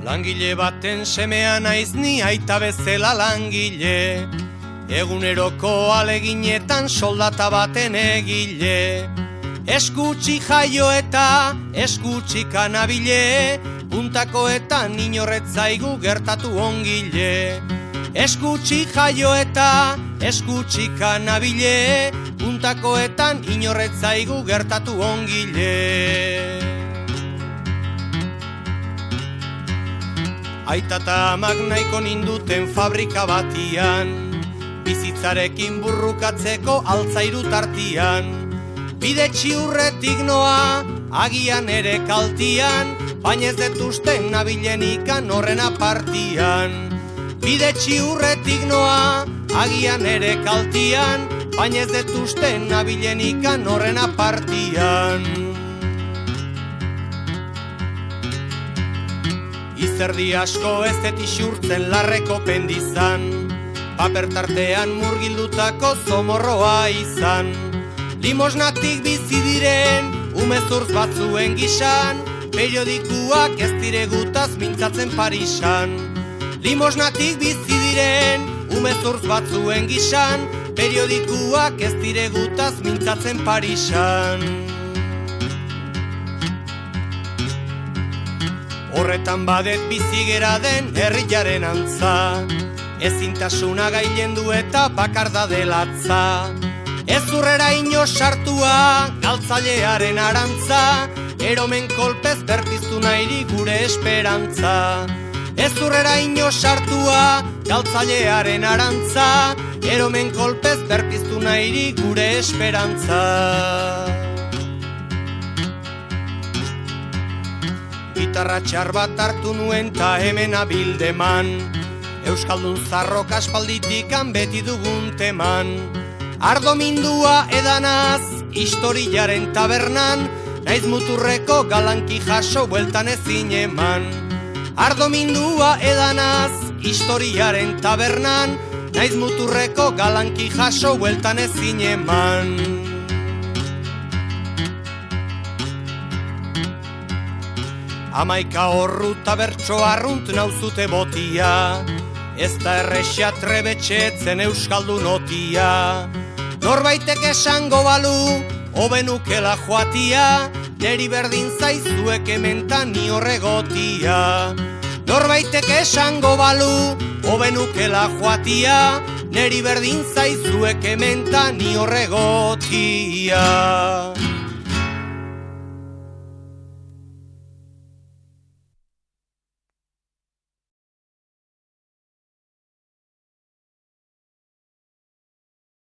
Langile baten semea naiz ni aita bezala langile, eguneroko aleginetan soldata baten egile. Eskutsi jaio eta eskutsi kanabile, puntakoetan inorretzaigu gertatu ongile. Eskutsi jaio eta eskutsi kanabile, puntakoetan inorretzaigu gertatu ongile. Aita eta amak nahiko ninduten fabrika batian, bizitzarekin burrukatzeko altzairu tartian. Bide txiurretik noa, agian ere kaltian, baina ez dut usten nabilenikan horren apartian. Bide txiurretik noa, agian ere kaltian, baina ez dut usten nabilenikan horren apartian. Izerdi asko ez dut isurtzen larreko pendizan, paper tartean murgildutako zomorroa izan. Limosnatik bizi diren umezurtz batzuen gisan, periodikuak ez diregutaz mintzatzen Parisan. Limosnatik bizi diren umezurtz batzuen gisan, periodikuak ez diregutaz mintzatzen Parisan. Horretan badet bizi gera den herriaren antza, ezintasuna gailendu eta bakardade latza. Ez urrera ino sartua, galtzailearen arantza, eromen kolpez berpiztu nahi gure esperantza. Ez urrera ino sartua, galtzailearen arantza, eromen kolpez berpiztu nahi gure esperantza. Gitarra txar bat hartu nuen ta hemen abildeman, euskaldun zarrok aspalditikan beti dugun teman. Ardo mindua edanaz, historiaren tabernan, naiz muturreko galanki jaso bueltan ezin eman. Ardo mindua edanaz, historiaren tabernan, naiz muturreko galanki jaso bueltan ezin eman. Amaika horru ta bertso arrunt nauzute botia, ez da errexia trebetxetzen euskaldun otia. Norbaitek esango balu, hobenukela joatia, neri berdin zaizuek hementan ni horregotia. Norbaitek esango balu, hobenukela joatia, neri berdin zaizuek hementan ni horregotia.